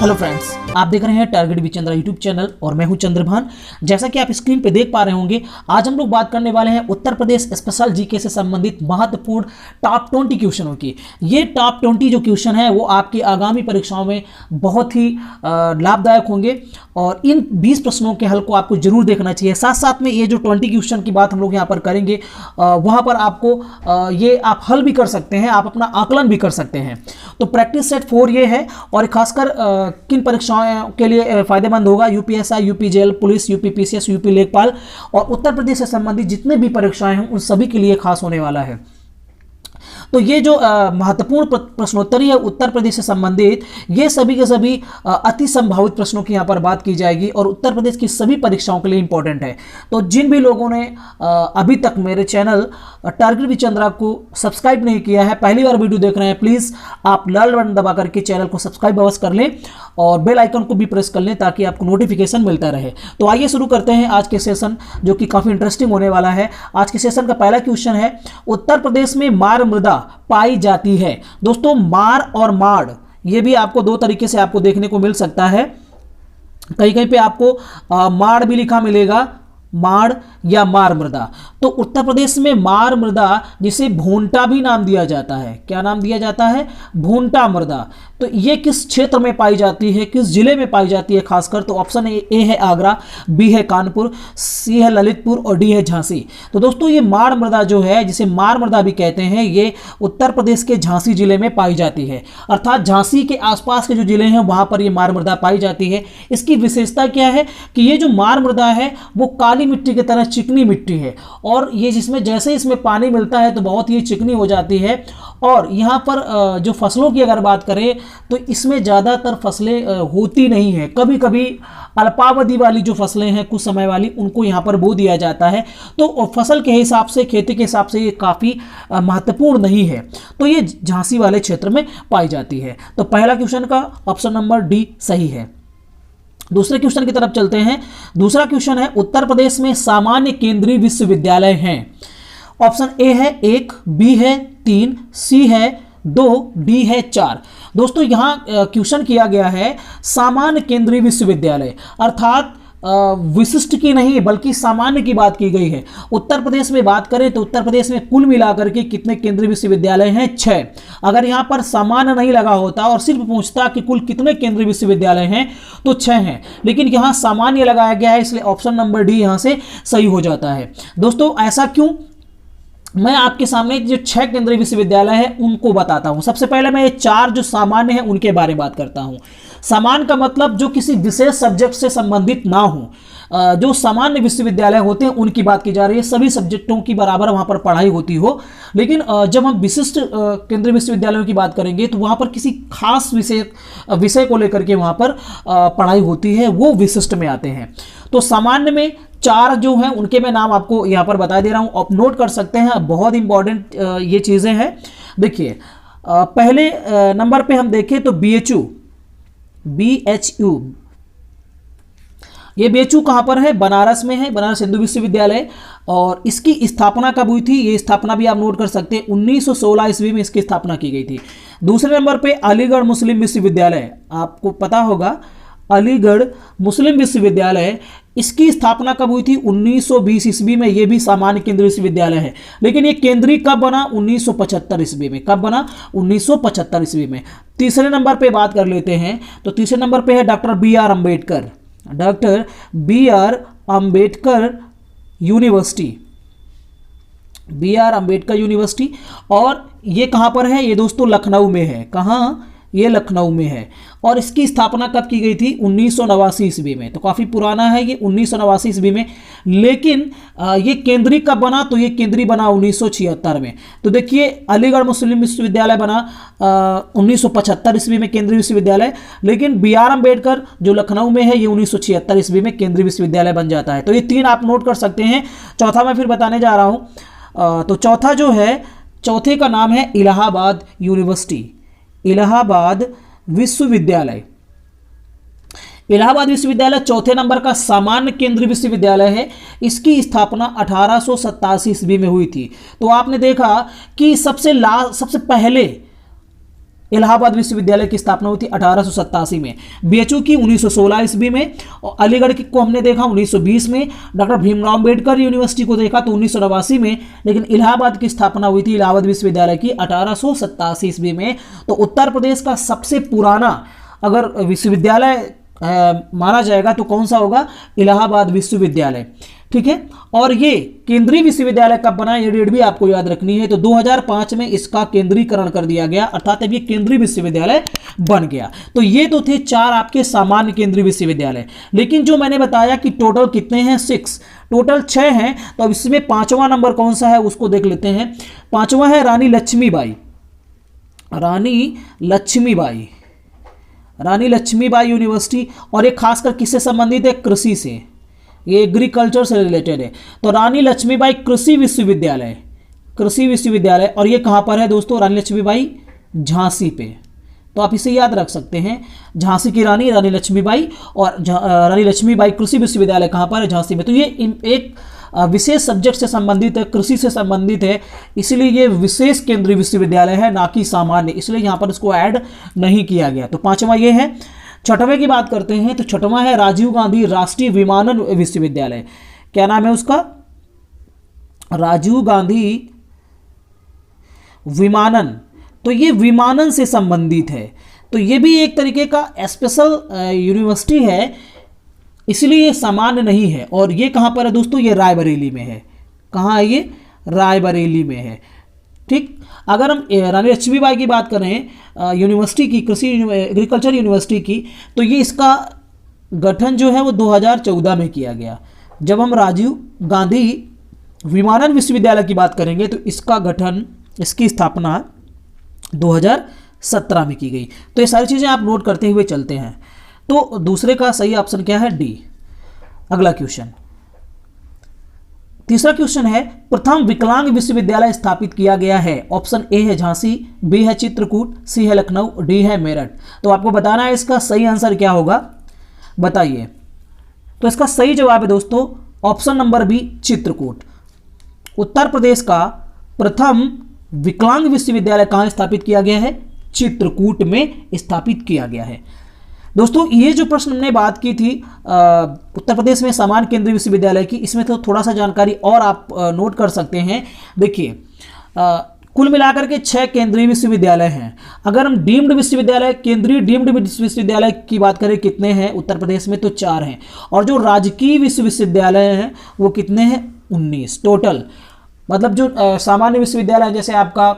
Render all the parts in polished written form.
Hello friends, आप देख रहे हैं target with Chandra YouTube channel और मैं हूं चंद्रभान। जैसा कि आप स्क्रीन पे देख पा रहे होंगे, आज हम लोग बात करने वाले हैं उत्तर प्रदेश स्पेशल जीके से संबंधित महत्वपूर्ण टॉप 20 क्वेश्चनों की। ये टॉप 20 जो क्वेश्चन है वो आपकी आगामी परीक्षाओं में बहुत ही लाभदायक होंगे और इन 20 प्रश्नों के हल को आपको जरूर देखना चाहिए। साथ साथ में ये जो 20 क्वेश्चन की बात हम लोग यहाँ पर करेंगे, वहाँ पर आपको ये आप हल भी कर सकते हैं, आप अपना आकलन भी कर सकते हैं। तो प्रैक्टिस सेट 4 ये है और खासकर किन परीक्षाओं के लिए फायदेमंद होगा? UPSI, UP jail police, UP PCS, UP लेखपाल और उत्तर प्रदेश से संबंधित जितने भी परीक्षाएं हैं उन सभी के लिए खास होने वाला है। तो ये जो महत्वपूर्ण प्रश्नोत्तरी है उत्तर प्रदेश से संबंधित, ये सभी के सभी अति संभावित प्रश्नों की यहाँ पर बात की जाएगी और उत्तर प्रदेश की सभी परीक्षाओं के लिए इंपॉर्टेंट है। तो जिन भी लोगों ने अभी तक मेरे चैनल टारगेट विद चंद्रा को सब्सक्राइब नहीं किया है, पहली बार वीडियो देख रहे हैं, प्लीज़ आप लाल बटन दबा करके चैनल को सब्सक्राइब अवश्य कर लें और बेल आइकन को भी प्रेस कर लें ताकि आपको नोटिफिकेशन मिलता रहे। तो आइए शुरू करते हैं आज के सेशन, जो कि काफ़ी इंटरेस्टिंग होने वाला है। आज के सेशन का पहला क्वेश्चन है, उत्तर प्रदेश में मार मृदा पाई जाती है। दोस्तों, मार और माड़ ये भी आपको दो तरीके से आपको देखने को मिल सकता है। कहीं कहीं पे आपको माड़ भी लिखा मिलेगा, माड़ या मार मृदा। तो उत्तर प्रदेश में मार मृदा, जिसे भोंटा भी नाम दिया जाता है, क्या नाम दिया जाता है? भोंटा मृदा। तो ये किस क्षेत्र में पाई जाती है, किस जिले में पाई जाती है खासकर? तो ऑप्शन ए है आगरा, बी है कानपुर, सी है ललितपुर और डी है झांसी। तो दोस्तों, ये मार मृदा जो है, जिसे मार मृदा भी कहते हैं, ये उत्तर प्रदेश के झांसी जिले में पाई जाती है। अर्थात झांसी के आसपास के जो जिले हैं वहां पर ये मार मृदा पाई जाती है। इसकी विशेषता क्या है कि ये जो मार मृदा है वो काली मिट्टी की तरह चिकनी मिट्टी है और ये जिसमें जैसे इसमें पानी मिलता है तो बहुत ही चिकनी हो जाती है। और यहाँ पर जो फसलों की अगर बात करें तो इसमें ज़्यादातर फसलें होती नहीं हैं। कभी कभी अल्पावधि वाली जो फसलें हैं, कुछ समय वाली, उनको यहाँ पर बो दिया जाता है। तो फसल के हिसाब से, खेती के हिसाब से ये काफ़ी महत्वपूर्ण नहीं है। तो ये झांसी वाले क्षेत्र में पाई जाती है। तो पहला क्वेश्चन का ऑप्शन नंबर डी सही है। दूसरे क्वेश्चन की तरफ चलते हैं। दूसरा क्वेश्चन है, उत्तर प्रदेश में सामान्य केंद्रीय विश्वविद्यालय हैं। ऑप्शन ए है 1, बी है 3, सी है 2, डी है 4। दोस्तों, यहाँ क्वेश्चन किया गया है सामान्य केंद्रीय विश्वविद्यालय, अर्थात विशिष्ट की नहीं बल्कि सामान्य की बात की गई है। उत्तर प्रदेश में बात करें तो उत्तर प्रदेश में कुल मिलाकर के कितने केंद्रीय विश्वविद्यालय हैं? 6। अगर यहाँ पर सामान्य नहीं लगा होता और सिर्फ पूछता कि कुल कितने केंद्रीय विश्वविद्यालय हैं तो 6 हैं, लेकिन यहाँ सामान्य लगाया गया है, इसलिए ऑप्शन नंबर डी यहाँ से सही हो जाता है। दोस्तों, ऐसा क्यों? मैं आपके सामने जो 6 केंद्रीय विश्वविद्यालय हैं उनको बताता हूं। सबसे पहले मैं ये 4 जो सामान्य हैं उनके बारे में बात करता हूं। सामान्य का मतलब जो किसी विशेष सब्जेक्ट से संबंधित ना हो। जो सामान्य विश्वविद्यालय होते हैं उनकी बात की जा रही है, सभी सब्जेक्टों की बराबर वहां पर पढ़ाई होती हो। लेकिन जब हम विशिष्ट केंद्रीय विश्वविद्यालयों की बात करेंगे तो वहां पर किसी खास विषय को लेकर के वहां पर पढ़ाई होती है, वो विशिष्ट में आते हैं। तो सामान्य में 4 जो हैं उनके मैं नाम आपको यहाँ पर बता दे रहा हूँ, आप नोट कर सकते हैं। बहुत इंपॉर्टेंट ये चीज़ें हैं। देखिए, पहले नंबर पे हम देखें तो BHU, ये BHU कहाँ पर है? बनारस में है, बनारस हिंदू विश्वविद्यालय। और इसकी स्थापना कब हुई थी? ये स्थापना भी आप नोट कर सकते हैं, 1916 ईस्वी में इसकी स्थापना की गई थी। दूसरे नंबर पे अलीगढ़ मुस्लिम विश्वविद्यालय, आपको पता होगा अलीगढ़ मुस्लिम विश्वविद्यालय, इसकी स्थापना कब हुई थी? 1920 ईस्वी में। यह भी सामान्य केंद्रीय विश्वविद्यालय है, लेकिन ये केंद्रीय कब बना? 1975 ईस्वी में। कब बना? 1975 ईस्वी में। तीसरे नंबर पे बात कर लेते हैं तो तीसरे नंबर पे है doctor BR Ambedkar, doctor BR Ambedkar university, BR Ambedkar university. और ये कहाँ पर है? ये दोस्तों लखनऊ में है। कहाँ? ये लखनऊ में है। और इसकी स्थापना कब की गई थी? 1989 ईस्वी में। तो काफ़ी पुराना है ये, 1989 ईस्वी में। लेकिन ये केंद्रीय कब बना? तो ये केंद्रीय बना 1976 में। तो देखिए, अलीगढ़ मुस्लिम विश्वविद्यालय बना 1975 ईस्वी में, केंद्रीय विश्वविद्यालय। लेकिन BR अम्बेडकर जो लखनऊ में है, ये 1976 ईस्वी में केंद्रीय विश्वविद्यालय बन जाता है। तो ये 3 आप नोट कर सकते हैं। चौथा मैं फिर बताने जा रहा हूँ। तो चौथा जो है, चौथे का नाम है इलाहाबाद यूनिवर्सिटी, इलाहाबाद विश्वविद्यालय। इलाहाबाद विश्वविद्यालय चौथे नंबर का सामान्य केंद्रीय विश्वविद्यालय है। इसकी स्थापना 1887 ईस्वी में हुई थी। तो आपने देखा कि सबसे पहले इलाहाबाद विश्वविद्यालय की स्थापना हुई थी 1887 में, बीएचयू की 1916 ईस्वी में, और अलीगढ़ की को हमने देखा 1920 में, डॉक्टर भीमराव अंबेडकर यूनिवर्सिटी को देखा तो 1989 में, लेकिन इलाहाबाद की स्थापना हुई थी इलाहाबाद विश्वविद्यालय की 1887 ईस्वी में। तो उत्तर प्रदेश का सबसे पुराना अगर विश्वविद्यालय माना जाएगा तो कौन सा होगा? इलाहाबाद विश्वविद्यालय, ठीक है। और ये केंद्रीय विश्वविद्यालय कब बना, ये डेट भी आपको याद रखनी है। तो 2005 में इसका केंद्रीकरण कर दिया गया, अर्थात अब ये केंद्रीय विश्वविद्यालय बन गया। तो ये तो थे 4 आपके सामान्य केंद्रीय विश्वविद्यालय, लेकिन जो मैंने बताया कि टोटल कितने हैं, 6, टोटल 6 हैं। तो अब इसमें 5वां नंबर कौन सा है उसको देख लेते हैं। 5वां है रानी लक्ष्मीबाई, रानी लक्ष्मीबाई यूनिवर्सिटी, और ये खासकर किससे संबंधित है? कृषि से, ये एग्रीकल्चर से रिलेटेड है। तो रानी लक्ष्मीबाई कृषि विश्वविद्यालय, और ये कहाँ पर है दोस्तों? रानी लक्ष्मीबाई झांसी पे। तो आप इसे याद रख सकते हैं, झांसी की रानी लक्ष्मीबाई, और रानी लक्ष्मीबाई कृषि विश्वविद्यालय कहाँ पर है? झांसी में। तो ये एक विशेष सब्जेक्ट से संबंधित है, कृषि से संबंधित है, इसलिए ये विशेष केंद्रीय विश्वविद्यालय है, ना कि सामान्य, इसलिए यहाँ पर इसको ऐड नहीं किया गया। तो 5वां ये है। 6वें की बात करते हैं तो 6वां है राजीव गांधी राष्ट्रीय विमानन विश्वविद्यालय। क्या नाम है उसका? राजीव गांधी विमानन। तो ये विमानन से संबंधित है, तो ये भी एक तरीके का स्पेशल यूनिवर्सिटी है, इसलिए ये सामान्य नहीं है। और ये कहाँ पर है दोस्तों? ये रायबरेली में है। कहाँ है ये? रायबरेली में है, ठीक। अगर हम रानी लक्ष्मीबाई की बात करें यूनिवर्सिटी की, कृषि एग्रीकल्चर यूनिवर्सिटी की, तो ये इसका गठन जो है वो 2014 में किया गया। जब हम राजीव गांधी विमानन विश्वविद्यालय की बात करेंगे तो इसका गठन, इसकी स्थापना 2017 में की गई। तो ये सारी चीज़ें आप नोट करते हुए चलते हैं। तो दूसरे का सही ऑप्शन क्या है? डी। अगला क्वेश्चन, तीसरा क्वेश्चन है प्रथम विकलांग विश्वविद्यालय स्थापित किया गया है। ऑप्शन ए है झांसी, बी है चित्रकूट, सी है लखनऊ, डी है मेरठ। तो आपको बताना है इसका सही आंसर क्या होगा, बताइए। तो इसका सही जवाब है दोस्तों option number B, Chitrakoot. Uttar Pradesh का प्रथम विकलांग विश्वविद्यालय कहाँ स्थापित किया गया है? चित्रकूट में स्थापित किया गया है। दोस्तों ये जो प्रश्न हमने बात की थी उत्तर प्रदेश में समान केंद्रीय विश्वविद्यालय की, इसमें तो थोड़ा सा जानकारी और आप नोट कर सकते हैं। देखिए कुल मिलाकर के 6 केंद्रीय विश्वविद्यालय हैं। अगर हम डीम्ड विश्वविद्यालय, केंद्रीय डीम्ड विश्वविद्यालय की बात करें कितने हैं उत्तर प्रदेश में, तो 4 हैं। और जो राजकीय विश्वविद्यालय हैं वो कितने हैं? 19 टोटल। मतलब जो सामान्य विश्वविद्यालय है, जैसे आपका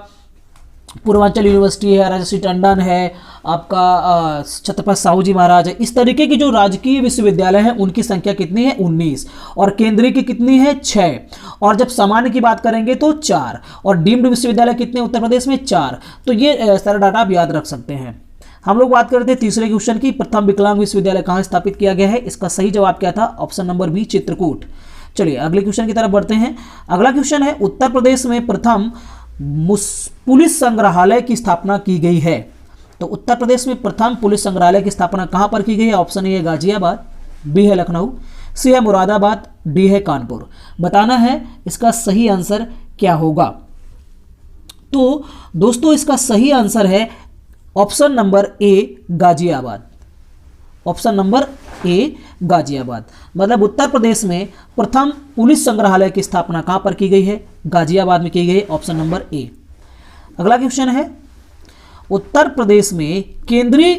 पूर्वांचल यूनिवर्सिटी है, राजश्री टंडन है, आपका छत्रपति साहू जी महाराज है, इस तरीके की जो राजकीय विश्वविद्यालय हैं उनकी संख्या कितनी है? 19। और केंद्रीय की कितनी है? 6। और जब सामान्य की बात करेंगे तो 4। और डीम्ड विश्वविद्यालय कितने उत्तर प्रदेश में? 4। तो ये सारा डाटा आप याद रख सकते हैं। हम लोग बात करते हैं तीसरे क्वेश्चन की, प्रथम विकलांग विश्वविद्यालय कहाँ स्थापित किया गया है। इसका सही जवाब क्या था? Option number B, Chitrakoot. चलिए अगले क्वेश्चन की तरफ बढ़ते हैं। अगला क्वेश्चन है उत्तर प्रदेश में प्रथम पुलिस संग्रहालय की स्थापना की गई है। तो उत्तर प्रदेश में प्रथम पुलिस संग्रहालय की स्थापना कहां पर की गई है? ऑप्शन ए है गाजियाबाद, बी है लखनऊ, सी है मुरादाबाद, डी है कानपुर। बताना है इसका सही आंसर क्या होगा। तो दोस्तों इसका सही आंसर है option number A, Ghaziabad. Option number A, Ghaziabad. मतलब उत्तर प्रदेश में प्रथम पुलिस संग्रहालय की स्थापना कहां पर की गई है? गाजियाबाद में की गई है। Option number A. अगला क्वेश्चन है उत्तर प्रदेश में केंद्रीय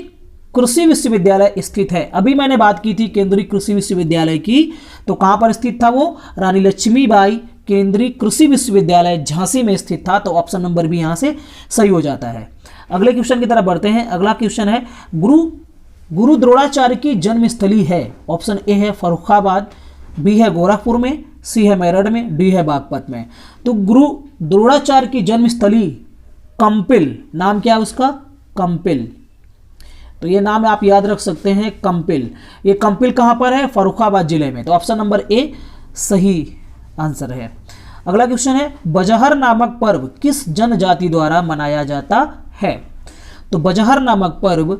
कृषि विश्वविद्यालय स्थित है। अभी मैंने बात की थी केंद्रीय कृषि विश्वविद्यालय की, तो कहां पर स्थित था वो? रानी लक्ष्मीबाई केंद्रीय कृषि विश्वविद्यालय झांसी में स्थित था। तो ऑप्शन नंबर बी यहां से सही हो जाता है। अगले क्वेश्चन की तरफ बढ़ते हैं। अगला क्वेश्चन है गुरु द्रोणाचार्य की जन्मस्थली है। ऑप्शन ए है फर्रुखाबाद, बी है गोरखपुर में, सी है मेरठ में, डी है बागपत में। तो गुरु द्रोणाचार्य की जन्मस्थली कंपिल, नाम क्या है उसका? कंपिल। तो ये नाम आप याद रख सकते हैं, कंपिल। ये कंपिल कहां पर है? फर्रुखाबाद जिले में। तो ऑप्शन नंबर ए सही आंसर है। अगला क्वेश्चन है बजहर नामक पर्व किस जनजाति द्वारा मनाया जाता है? तो बजहर नामक पर्व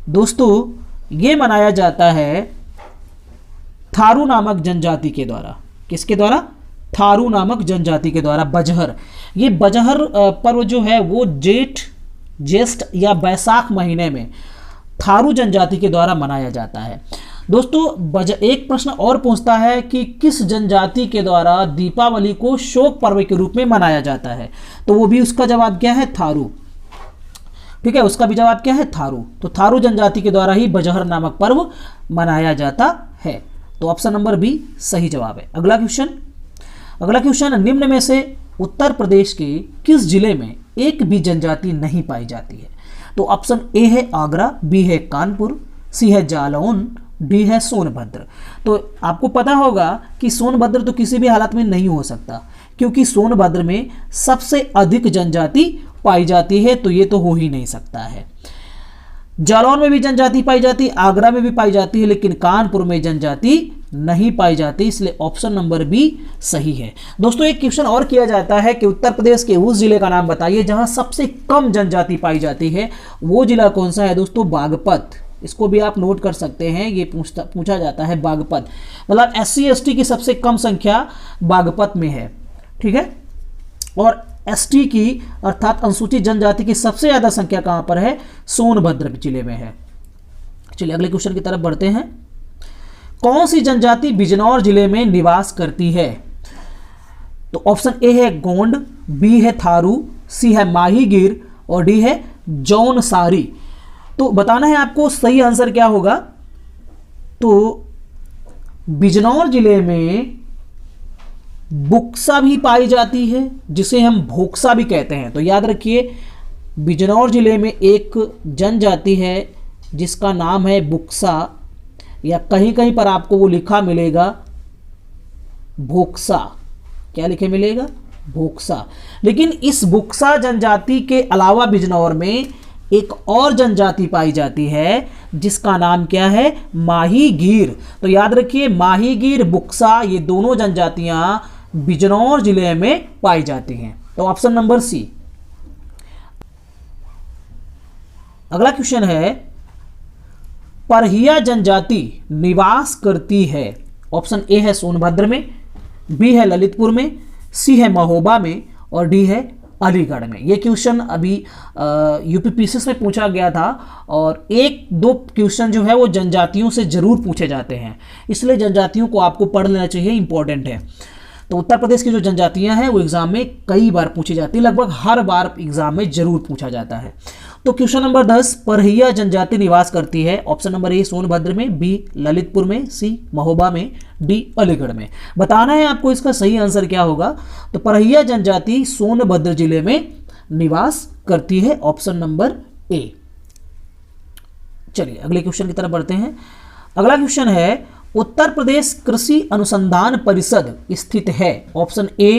दोस्तों ये मनाया जाता है थारू नामक जनजाति के द्वारा। किसके द्वारा? थारू नामक जनजाति के द्वारा बजहर। ये बजहर पर्व जो है वो जेठ ज्येष्ठ या बैसाख महीने में थारू जनजाति के द्वारा मनाया जाता है। दोस्तों एक प्रश्न और पूछता है कि किस जनजाति के द्वारा दीपावली को शोक पर्व के रूप में मनाया जाता है, तो वो भी उसका जवाब क्या है, थारू। ठीक है, उसका भी जवाब क्या है, थारू। तो थारू जनजाति के द्वारा ही बजहर नामक पर्व मनाया जाता है। तो ऑप्शन नंबर बी सही जवाब है। अगला क्वेश्चन, निम्न में से उत्तर प्रदेश के किस जिले में एक भी जनजाति नहीं पाई जाती है? तो ऑप्शन ए है आगरा, बी है कानपुर, सी है जालौन, डी है सोनभद्र। तो आपको पता होगा कि सोनभद्र तो किसी भी हालत में नहीं हो सकता, क्योंकि सोनभद्र में सबसे अधिक जनजाति पाई जाती है, तो ये तो हो ही नहीं सकता है। जालौन में भी जनजाति पाई जाती है, आगरा में भी पाई जाती है, लेकिन कानपुर में जनजाति नहीं पाई जाती, इसलिए ऑप्शन नंबर बी सही है। दोस्तों एक क्वेश्चन और किया जाता है कि उत्तर प्रदेश के उस जिले का नाम बताइए जहां सबसे कम जनजाति पाई जाती है। वो जिला कौन सा है दोस्तों? बागपत। इसको भी आप नोट कर सकते हैं, ये पूछा जाता है बागपत। मतलब SC ST की सबसे कम संख्या बागपत में है। ठीक है, और ST की अर्थात अनुसूचित जनजाति की सबसे ज्यादा संख्या कहां पर है? सोनभद्र जिले में है। चलिए अगले क्वेश्चन की तरफ बढ़ते हैं। कौन सी जनजाति बिजनौर जिले में निवास करती है? तो ऑप्शन ए है गोंड, बी है थारू, सी है माहीगीर और डी है जौनसारी। तो बताना है आपको सही आंसर क्या होगा। तो बिजनौर जिले में बुक्सा भी पाई जाती है, जिसे हम भोक्सा भी कहते हैं। तो याद रखिए, बिजनौर जिले में एक जनजाति है जिसका नाम है बुक्सा, या कहीं कहीं पर आपको वो लिखा मिलेगा भोक्सा। क्या लिखे मिलेगा? भोक्सा। लेकिन इस बुक्सा जनजाति के अलावा बिजनौर में एक और जनजाति पाई जाती है जिसका नाम क्या है? माहीगीर। तो याद रखिए, माहीगीर, बुक्सा, ये दोनों जनजातियां बिजनौर जिले में पाई जाती हैं। तो ऑप्शन नंबर सी। अगला क्वेश्चन है, परहिया जनजाति निवास करती है। ऑप्शन ए है सोनभद्र में, बी है ललितपुर में, सी है महोबा में और डी है अलीगढ़ में। ये क्वेश्चन अभी UPPCS में पूछा गया था, और एक दो क्वेश्चन जो है वो जनजातियों से जरूर पूछे जाते हैं, इसलिए जनजातियों को आपको पढ़ लेना चाहिए, इंपॉर्टेंट है। तो उत्तर प्रदेश की जो जनजातियां हैं वो एग्जाम में कई बार पूछी जाती है, लगभग हर बार एग्जाम में जरूर पूछा जाता है। तो क्वेश्चन नंबर 10, परहिया जनजाति निवास करती है। ऑप्शन नंबर ए सोनभद्र में, बी ललितपुर में, सी महोबा में, डी अलीगढ़ में। बताना है आपको इसका सही आंसर क्या होगा। तो परहिया जनजाति सोनभद्र जिले में निवास करती है, ऑप्शन नंबर ए। चलिए अगले क्वेश्चन की तरफ बढ़ते हैं। अगला क्वेश्चन है, उत्तर प्रदेश कृषि अनुसंधान परिषद स्थित है। Option A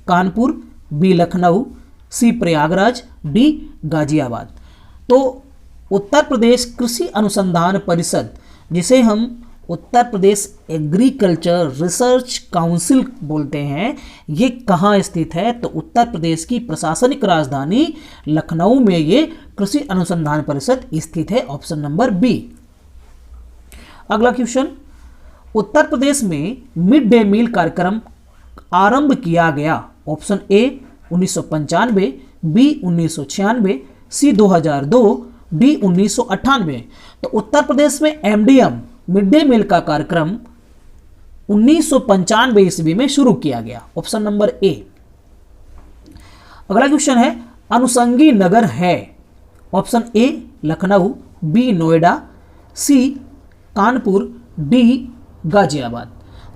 Kanpur, B Lucknow, C Prayagraj, D Ghaziabad. तो उत्तर प्रदेश कृषि अनुसंधान परिषद, जिसे हम Uttar Pradesh agriculture research council बोलते हैं, ये कहाँ स्थित है? तो उत्तर प्रदेश की प्रशासनिक राजधानी लखनऊ में ये कृषि अनुसंधान परिषद स्थित है, ऑप्शन नंबर बी। अगला क्वेश्चन, उत्तर प्रदेश में मिड डे मील कार्यक्रम आरंभ किया गया। Option A 1995, B 1996, C 2002, D 1998। तो उत्तर प्रदेश में MDM मिड डे मील का कार्यक्रम 1995 ईस्वी में शुरू किया गया, ऑप्शन नंबर ए। अगला क्वेश्चन है, अनुषंगी नगर है। Option A Lucknow, B Noida, C Kanpur, D Ghaziabad.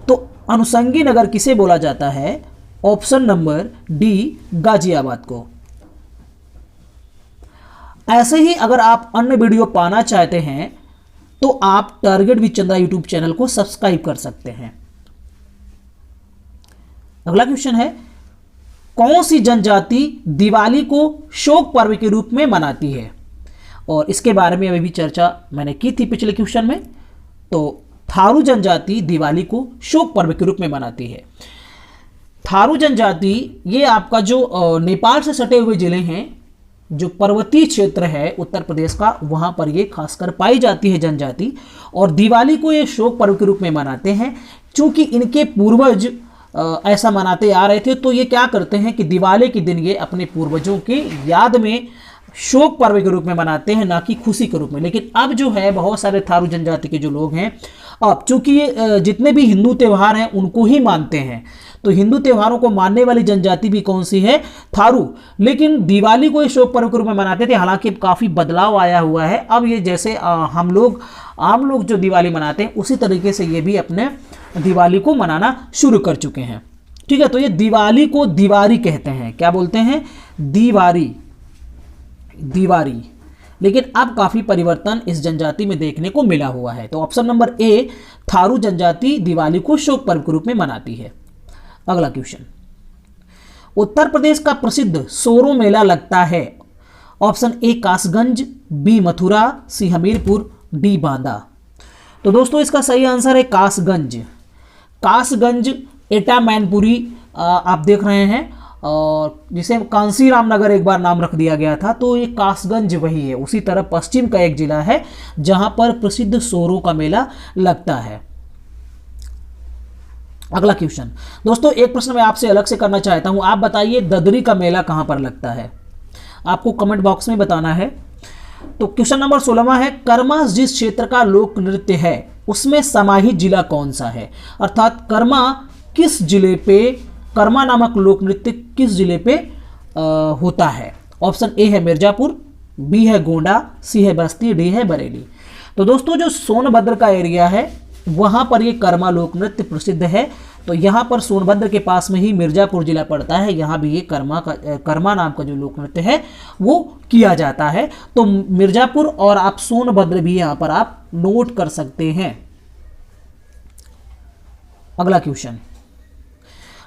तो अनुषंगी नगर किसे बोला जाता है? ऑप्शन नंबर डी गाजियाबाद को। ऐसे ही अगर आप अन्य वीडियो पाना चाहते हैं तो आप target with Chandra YouTube channel को सब्सक्राइब कर सकते हैं। अगला क्वेश्चन है, कौन सी जनजाति दिवाली को शोक पर्व के रूप में मनाती है? और इसके बारे में अभी भी चर्चा मैंने की थी पिछले क्वेश्चन में। तो थारू जनजाति दिवाली को शोक पर्व के रूप में मनाती है। थारू जनजाति ये आपका जो नेपाल से सटे हुए जिले हैं, जो पर्वतीय क्षेत्र है उत्तर प्रदेश का, वहाँ पर ये खासकर पाई जाती है जनजाति, और दिवाली को ये शोक पर्व के रूप में मनाते हैं। चूँकि इनके पूर्वज ऐसा मनाते आ रहे थे, तो ये क्या करते हैं कि दिवाली के दिन ये अपने पूर्वजों के याद में शोक पर्व के रूप में मनाते हैं, ना कि खुशी के रूप में। लेकिन अब जो है बहुत सारे थारू जनजाति के जो लोग हैं, अब चूंकि ये जितने भी हिंदू त्यौहार हैं उनको ही मानते हैं, तो हिंदू त्योहारों को मानने वाली जनजाति भी कौन सी है? थारू। लेकिन दिवाली को ये शोक पर्व के रूप में मनाते थे, हालांकि काफ़ी बदलाव आया हुआ है। अब ये जैसे हम लोग आम लोग जो दिवाली मनाते हैं उसी तरीके से ये भी अपने दिवाली को मनाना शुरू कर चुके हैं। ठीक है, तो ये दिवाली को दिवारी कहते हैं। क्या बोलते हैं? दीवारी, दीवारी। लेकिन अब काफ़ी परिवर्तन इस जनजाति में देखने को मिला हुआ है। तो ऑप्शन नंबर ए, थारू जनजाति दिवाली को शोक पर्व के रूप में मनाती है। अगला क्वेश्चन, उत्तर प्रदेश का प्रसिद्ध सोरो मेला लगता है। Option A Kasganj, B Mathura, C Hamirpur, D Banda. तो दोस्तों इसका सही आंसर है कासगंज। कासगंज एटा मैनपुरी आप देख रहे हैं, और जिसे कांसी रामनगर एक बार नाम रख दिया गया था, तो ये कासगंज वही है। उसी तरह पश्चिम का एक जिला है जहां पर प्रसिद्ध सोरो का मेला लगता है। अगला क्वेश्चन, दोस्तों एक प्रश्न मैं आपसे अलग से करना चाहता हूं। आप बताइए ददरी का मेला कहां पर लगता है? आपको कमेंट बॉक्स में बताना है। तो क्वेश्चन नंबर 16वां है, कर्मा जिस क्षेत्र का लोक नृत्य है उसमें समाहित जिला कौन सा है? अर्थात कर्मा किस जिले पे, कर्मा नामक लोक नृत्य किस जिले पे होता है? ऑप्शन ए है मिर्जापुर, बी है गोंडा, सी है बस्ती, डी है बरेली। तो दोस्तों जो सोनभद्र का एरिया है वहां पर ये कर्मा लोक नृत्य प्रसिद्ध है। तो यहाँ पर सोनभद्र के पास में ही मिर्जापुर जिला पड़ता है, यहाँ भी ये कर्मा नाम का जो लोक नृत्य है वो किया जाता है। तो मिर्जापुर और आप सोनभद्र भी यहाँ पर आप नोट कर सकते हैं। अगला क्वेश्चन,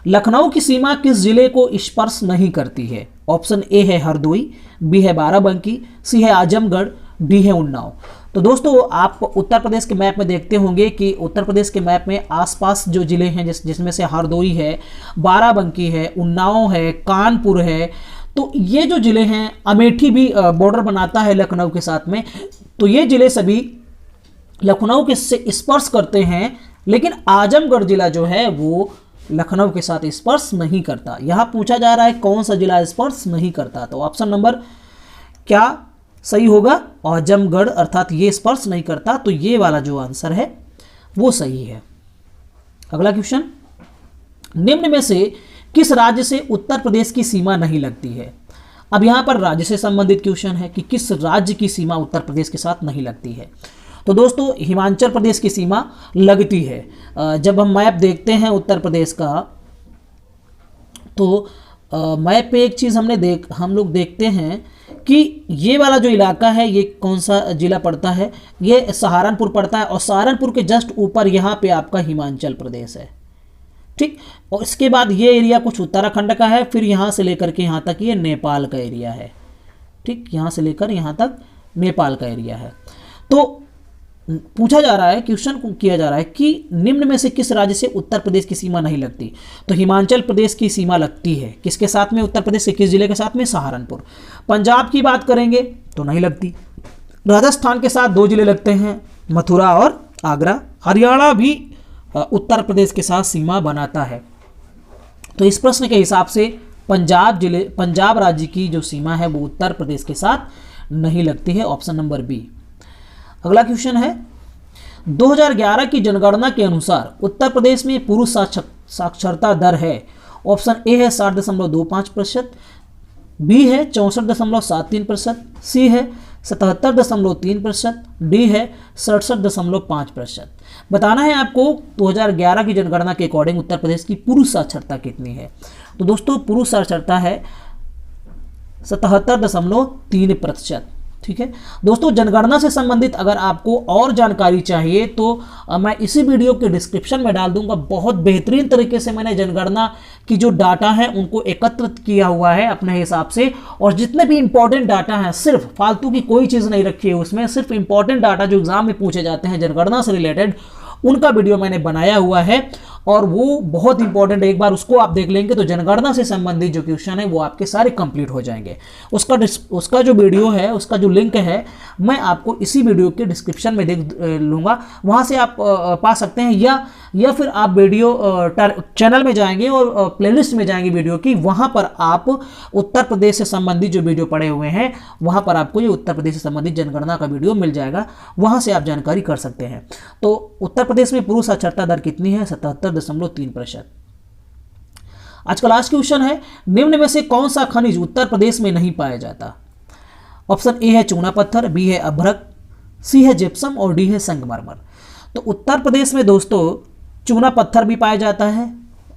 लखनऊ की सीमा किस जिले को स्पर्श नहीं करती है? ऑप्शन ए है हरदोई, बी है बाराबंकी, सी है आजमगढ़, डी है उन्नाव। तो दोस्तों आप उत्तर प्रदेश के मैप में देखते होंगे कि उत्तर प्रदेश के मैप में आसपास जो जिले हैं जिसमें से हरदोई है, बाराबंकी है, उन्नाव है, कानपुर है, तो ये जो जिले हैं, अमेठी भी बॉर्डर बनाता है लखनऊ के साथ में, तो ये जिले सभी लखनऊ के से स्पर्श करते हैं। लेकिन आजमगढ़ जिला जो है वो लखनऊ के साथ स्पर्श नहीं करता। यहां पूछा जा रहा है कौन सा जिला स्पर्श नहीं करता, तो ऑप्शन नंबर क्या सही होगा? आजमगढ़, अर्थात ये स्पर्श नहीं करता, तो ये वाला जो आंसर है वो सही है। अगला क्वेश्चन, निम्न में से किस राज्य से उत्तर प्रदेश की सीमा नहीं लगती है? अब यहां पर राज्य से संबंधित क्वेश्चन है कि किस राज्य की सीमा उत्तर प्रदेश के साथ नहीं लगती है। तो दोस्तों हिमाचल प्रदेश की सीमा लगती है। जब हम मैप देखते हैं उत्तर प्रदेश का, तो मैप पे एक चीज़ हम लोग देखते हैं कि ये वाला जो इलाका है ये कौन सा जिला पड़ता है? ये सहारनपुर पड़ता है, और सहारनपुर के जस्ट ऊपर यहाँ पे आपका हिमाचल प्रदेश है। ठीक, और इसके बाद ये एरिया कुछ उत्तराखंड का है, फिर यहाँ से लेकर के यहाँ तक ये नेपाल का एरिया है। ठीक, यहाँ से लेकर यहाँ तक नेपाल का एरिया है। तो पूछा जा रहा है, क्वेश्चन किया जा रहा है कि निम्न में से किस राज्य से उत्तर प्रदेश की सीमा नहीं लगती? तो हिमाचल प्रदेश की सीमा लगती है। किसके साथ में? उत्तर प्रदेश के किस जिले के साथ में? सहारनपुर। पंजाब की बात करेंगे तो नहीं लगती। राजस्थान के साथ 2 जिले लगते हैं, मथुरा और आगरा। हरियाणा भी उत्तर प्रदेश के साथ सीमा बनाता है। तो इस प्रश्न के हिसाब से पंजाब राज्य की जो सीमा है वो उत्तर प्रदेश के साथ नहीं लगती है। Option number B. अगला क्वेश्चन है, 2011 की जनगणना के अनुसार उत्तर प्रदेश में पुरुष साक्षरता दर है। ऑप्शन ए है 60.25%, बी है 64.73%, सी है 77.3%, डी है 67.5%। बताना है आपको 2011 की जनगणना के अकॉर्डिंग उत्तर प्रदेश की पुरुष साक्षरता कितनी है। तो दोस्तों पुरुष साक्षरता है 77.3%। ठीक है दोस्तों, जनगणना से संबंधित अगर आपको और जानकारी चाहिए तो मैं इसी वीडियो के डिस्क्रिप्शन में डाल दूंगा। बहुत बेहतरीन तरीके से मैंने जनगणना की जो डाटा है उनको एकत्रित किया हुआ है अपने हिसाब से, और जितने भी इंपॉर्टेंट डाटा हैं, सिर्फ फालतू की कोई चीज़ नहीं रखी है उसमें, सिर्फ इंपॉर्टेंट डाटा जो एग्जाम में पूछे जाते हैं जनगणना से रिलेटेड, उनका वीडियो मैंने बनाया हुआ है और वो बहुत इंपॉर्टेंट है। एक बार उसको आप देख लेंगे तो जनगणना से संबंधित जो क्वेश्चन है वो आपके सारे कंप्लीट हो जाएंगे। उसका जो वीडियो है, उसका जो लिंक है, मैं आपको इसी वीडियो के डिस्क्रिप्शन में देख लूँगा, वहाँ से आप पा सकते हैं, या या फिर आप वीडियो चैनल में जाएंगे और प्लेलिस्ट में जाएंगे वीडियो की, वहां पर आप उत्तर प्रदेश से संबंधित जो वीडियो पड़े हुए हैं वहां पर आपको ये उत्तर प्रदेश से संबंधित जनगणना का वीडियो मिल जाएगा, वहां से आप जानकारी कर सकते हैं। तो उत्तर प्रदेश में पुरुष साक्षरता दर कितनी है? 77.3%। आज का लास्ट क्वेश्चन है, निम्न में से कौन सा खनिज उत्तर प्रदेश में नहीं पाया जाता? ऑप्शन ए है चूना पत्थर, बी है अभ्रक, सी है जिप्सम और डी है संगमरमर। तो उत्तर प्रदेश में दोस्तों चूना पत्थर भी पाया जाता है,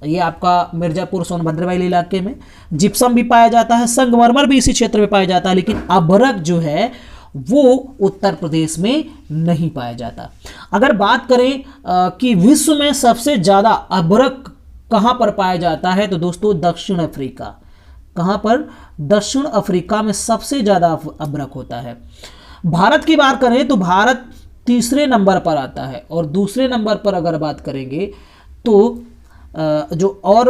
ये आपका मिर्जापुर सोनभद्र वाले इलाके में, जिप्सम भी पाया जाता है, संगमरमर भी इसी क्षेत्र में पाया जाता है, लेकिन अभ्रक जो है वो उत्तर प्रदेश में नहीं पाया जाता। अगर बात करें कि विश्व में सबसे ज़्यादा अभ्रक कहाँ पर पाया जाता है, तो दोस्तों दक्षिण अफ्रीका। कहाँ पर? दक्षिण अफ्रीका में सबसे ज़्यादा अभ्रक होता है। भारत की बात करें तो भारत तीसरे नंबर पर आता है, और दूसरे नंबर पर अगर बात करेंगे तो जो और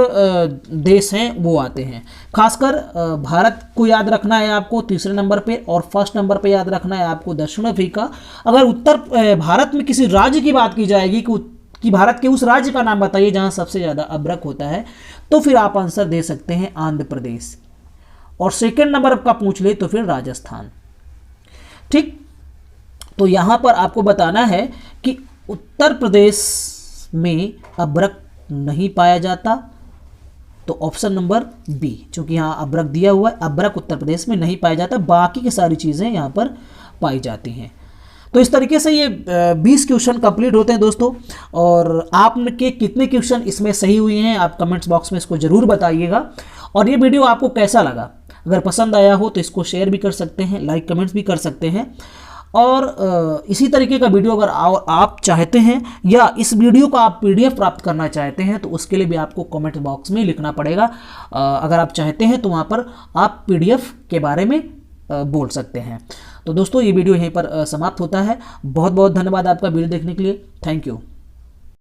देश हैं वो आते हैं। खासकर भारत को याद रखना है आपको तीसरे नंबर पे, और फर्स्ट नंबर पे याद रखना है आपको दक्षिण अफ्रीका। अगर भारत में किसी राज्य की बात की जाएगी कि भारत के उस राज्य का नाम बताइए जहां सबसे ज़्यादा अभ्रक होता है, तो फिर आप आंसर दे सकते हैं आंध्र प्रदेश, और सेकेंड नंबर का पूछ ले तो फिर राजस्थान। ठीक, तो यहां पर आपको बताना है कि उत्तर प्रदेश में अभ्रक नहीं पाया जाता, तो ऑप्शन नंबर बी, क्योंकि यहाँ अभ्रक दिया हुआ है, अभ्रक उत्तर प्रदेश में नहीं पाया जाता, बाकी की सारी चीज़ें यहाँ पर पाई जाती हैं। तो इस तरीके से ये 20 क्वेश्चन कंप्लीट होते हैं दोस्तों, और आपके कितने क्वेश्चन इसमें सही हुए हैं आप कमेंट्स बॉक्स में इसको ज़रूर बताइएगा। और ये वीडियो आपको कैसा लगा? अगर पसंद आया हो तो इसको शेयर भी कर सकते हैं, लाइक कमेंट्स भी कर सकते हैं, और इसी तरीके का वीडियो अगर आप चाहते हैं या इस वीडियो का आप PDF प्राप्त करना चाहते हैं तो उसके लिए भी आपको कमेंट बॉक्स में लिखना पड़ेगा। अगर आप चाहते हैं तो वहाँ पर आप PDF के बारे में बोल सकते हैं। तो दोस्तों ये वीडियो यहीं पर समाप्त होता है। बहुत बहुत धन्यवाद आपका वीडियो देखने के लिए। Thank you.